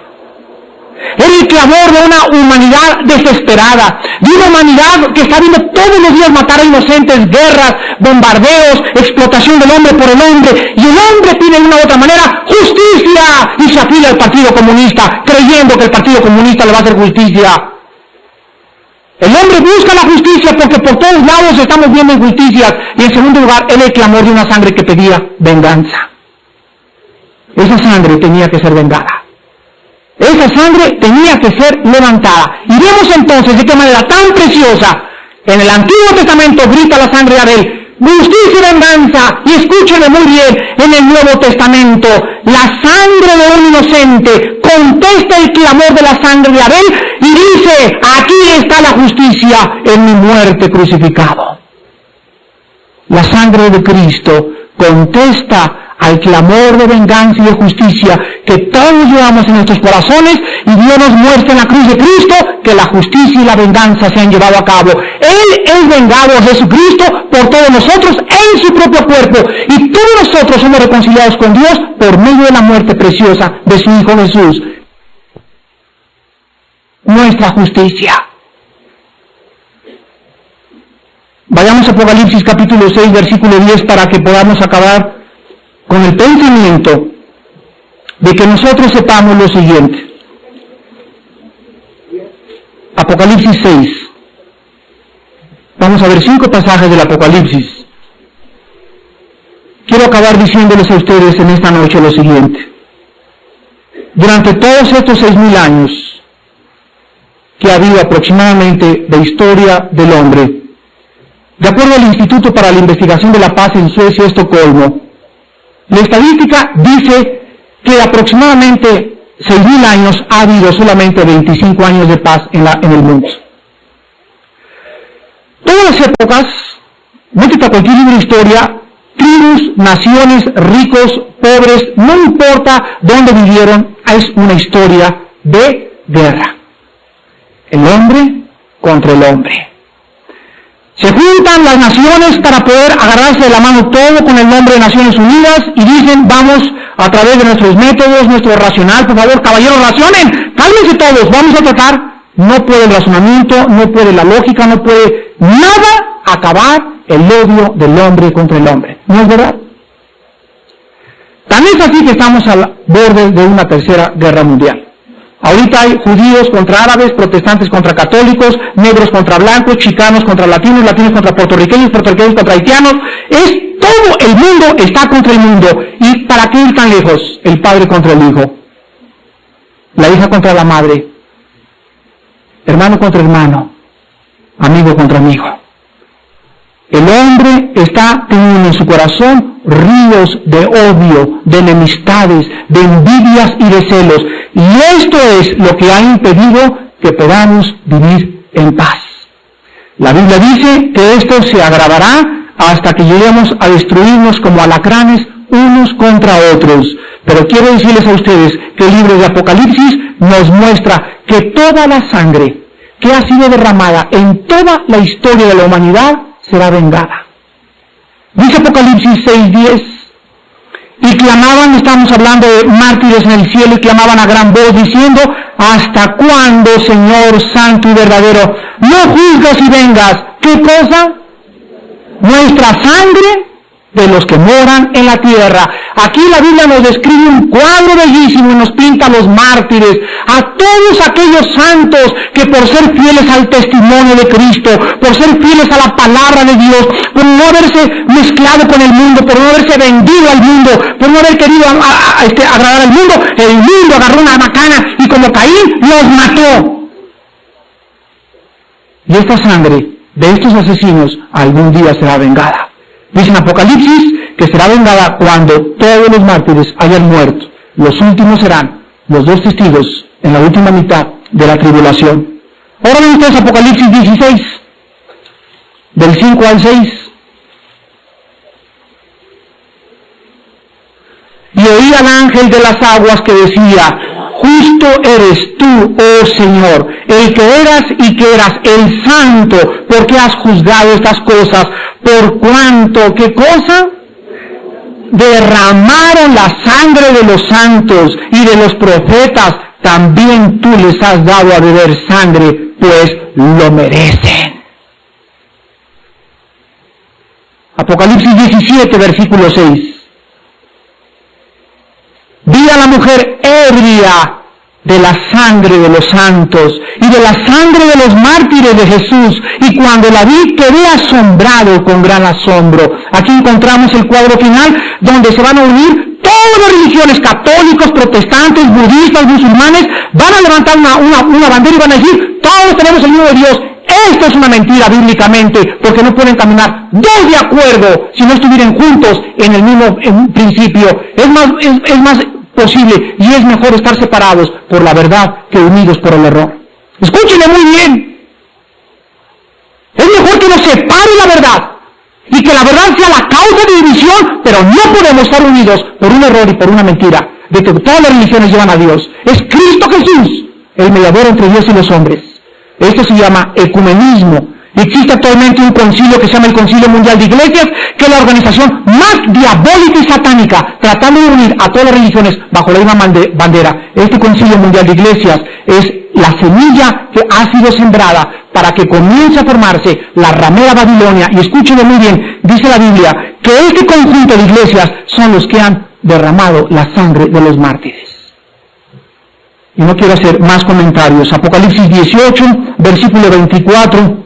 Era el clamor de una humanidad desesperada, de una humanidad que está viendo todos los días matar a inocentes, guerras, bombardeos, explotación del hombre por el hombre, y el hombre pide de una u otra manera justicia, y se afila al Partido Comunista, creyendo que el Partido Comunista le va a hacer justicia. El hombre busca la justicia porque por todos lados estamos viendo injusticias, y en segundo lugar, era el clamor de una sangre que pedía venganza. Esa sangre tenía que ser vengada. Esa sangre tenía que ser levantada. Y vemos entonces de qué manera tan preciosa en el Antiguo Testamento grita la sangre de Abel, justicia y venganza. Y escúchenme muy bien, en el Nuevo Testamento, la sangre de un inocente contesta el clamor de la sangre de Abel y dice, aquí está la justicia en mi muerte crucificado. La sangre de Cristo contesta al clamor de venganza y de justicia que todos llevamos en nuestros corazones, y Dios nos muestra en la cruz de Cristo que la justicia y la venganza se han llevado a cabo. Él es vengado, Jesucristo, por todos nosotros en su propio cuerpo, y todos nosotros somos reconciliados con Dios por medio de la muerte preciosa de su Hijo Jesús. Nuestra justicia. Vayamos a Apocalipsis capítulo 6, versículo 10, para que podamos acabar con el pensamiento de que nosotros sepamos lo siguiente. Apocalipsis 6. Vamos a ver 5 pasajes del Apocalipsis. Quiero acabar diciéndoles a ustedes en esta noche lo siguiente. Durante todos estos 6.000 años que ha habido aproximadamente de historia del hombre, de acuerdo al Instituto para la Investigación de la Paz en Suecia, Estocolmo, la estadística dice que aproximadamente 6.000 años ha habido solamente 25 años de paz en el mundo. Todas las épocas, métete a cualquier libro de historia, tribus, naciones, ricos, pobres, no importa dónde vivieron, es una historia de guerra. El hombre contra el hombre. Se juntan las naciones para poder agarrarse de la mano todo con el nombre de Naciones Unidas y dicen, vamos a través de nuestros métodos, nuestro racional, por favor, caballeros, racionen, cálmense todos, vamos a tratar. No puede el razonamiento, no puede la lógica, no puede nada acabar el odio del hombre contra el hombre. ¿No es verdad? Tan es así que estamos al borde de una tercera guerra mundial. Ahorita hay judíos contra árabes, protestantes contra católicos, negros contra blancos, chicanos contra latinos, latinos contra puertorriqueños, puertorriqueños contra haitianos. Todo el mundo está contra el mundo. ¿Y para qué ir tan lejos? El padre contra el hijo, la hija contra la madre, hermano contra hermano, amigo contra amigo. El hombre está teniendo en su corazón ríos de odio, de enemistades, de envidias y de celos. Y esto es lo que ha impedido que podamos vivir en paz. La Biblia dice que esto se agravará hasta que lleguemos a destruirnos como alacranes unos contra otros. Pero quiero decirles a ustedes que el libro de Apocalipsis nos muestra que toda la sangre que ha sido derramada en toda la historia de la humanidad será vengada. Dice Apocalipsis 6:10, y clamaban, estamos hablando de mártires en el cielo, y clamaban a gran voz diciendo, ¿hasta cuándo, Señor santo y verdadero, no juzgas y vengas? ¿Qué cosa? Nuestra sangre de los que moran en la tierra. Aquí la Biblia nos describe un cuadro bellísimo y nos pinta a los mártires, a todos aquellos santos que por ser fieles al testimonio de Cristo, por ser fieles a la palabra de Dios, por no haberse mezclado con el mundo, por no haberse vendido al mundo, por no haber querido agradar al mundo, el mundo agarró una macana y como Caín los mató. Y esta sangre de estos asesinos algún día será vengada. Dice en Apocalipsis que será vengada cuando todos los mártires hayan muerto. Los últimos serán los 2 testigos en la última mitad de la tribulación. Ahora ven ustedes Apocalipsis 16, del 5 al 6. Y oí al ángel de las aguas que decía, justo eres tú, oh Señor, el que eras y que eras, el santo, porque has juzgado estas cosas, por cuanto, ¿qué cosa? Derramaron la sangre de los santos y de los profetas, también tú les has dado a beber sangre, pues lo merecen. Apocalipsis 17, versículo 6. Vi a la mujer ebria de la sangre de los santos y de la sangre de los mártires de Jesús, y cuando la vi quedé asombrado con gran asombro. Aquí encontramos el cuadro final donde se van a unir todas las religiones, católicos, protestantes, budistas, musulmanes, van a levantar una bandera y van a decir, todos tenemos el mismo Dios. Esto es una mentira bíblicamente, porque no pueden caminar dos de acuerdo si no estuvieran juntos en el mismo principio. Es más posible y es mejor estar separados por la verdad que unidos por el error. Escúchenme muy bien. Es mejor que nos separe la verdad y que la verdad sea la causa de división, pero no podemos estar unidos por un error y por una mentira de que todas las religiones llevan a Dios. Es Cristo Jesús, el mediador entre Dios y los hombres. Esto se llama ecumenismo. Existe actualmente un concilio que se llama el Concilio Mundial de Iglesias, que es la organización más diabólica y satánica, tratando de unir a todas las religiones bajo la misma bandera. Este Concilio Mundial de Iglesias es la semilla que ha sido sembrada para que comience a formarse la ramera Babilonia. Y escúchenme muy bien, dice la Biblia, que este conjunto de iglesias son los que han derramado la sangre de los mártires. Y no quiero hacer más comentarios. Apocalipsis 18, versículo 24,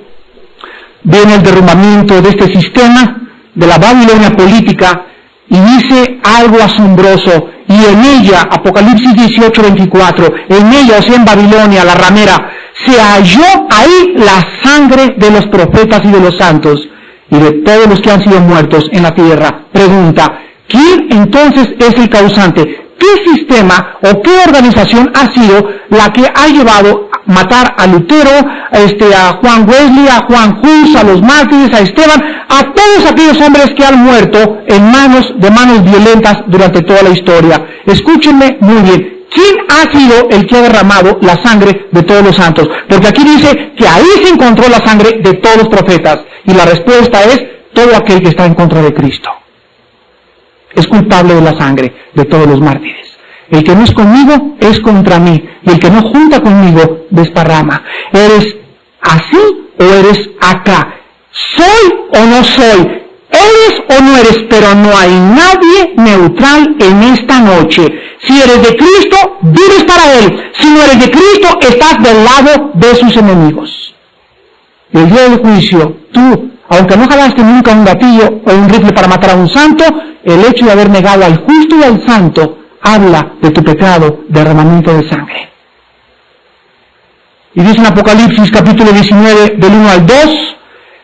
viene el derrumbamiento de este sistema, de la Babilonia política, y dice algo asombroso. Y en ella, Apocalipsis 18, 24, en ella, o sea, en Babilonia, la ramera, se halló ahí la sangre de los profetas y de los santos, y de todos los que han sido muertos en la tierra. Pregunta, ¿quién entonces es el causante? ¿Qué sistema o qué organización ha sido la que ha llevado a matar a Lutero, a Juan Wesley, a Juan Hus, a los mártires, a Esteban, a todos aquellos hombres que han muerto de manos violentas durante toda la historia? Escúchenme muy bien. ¿Quién ha sido el que ha derramado la sangre de todos los santos? Porque aquí dice que ahí se encontró la sangre de todos los profetas. Y la respuesta es todo aquel que está en contra de Cristo. Es culpable de la sangre de todos los mártires. El que no es conmigo es contra mí, y el que no junta conmigo desparrama. ¿Eres así o eres acá? ¿Soy o no soy? ¿Eres o no eres? Pero no hay nadie neutral en esta noche. Si eres de Cristo, vives para Él. Si no eres de Cristo, estás del lado de sus enemigos. Y el día del juicio, tú, aunque no jalaste nunca un gatillo o un rifle para matar a un santo, el hecho de haber negado al justo y al santo habla de tu pecado, derramamiento de sangre. Y dice en Apocalipsis capítulo 19, del 1 al 2,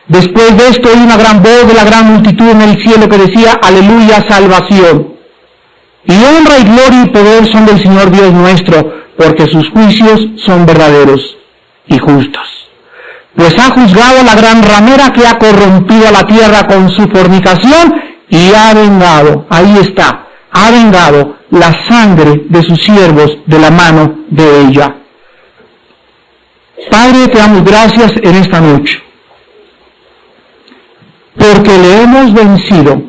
después de esto oí una gran voz de la gran multitud en el cielo que decía, aleluya, salvación. Y honra y gloria y poder son del Señor Dios nuestro, porque sus juicios son verdaderos y justos. Pues ha juzgado a la gran ramera que ha corrompido a la tierra con su fornicación y ha vengado, ahí está, ha vengado la sangre de sus siervos de la mano de ella. Padre, te damos gracias en esta noche, porque le hemos vencido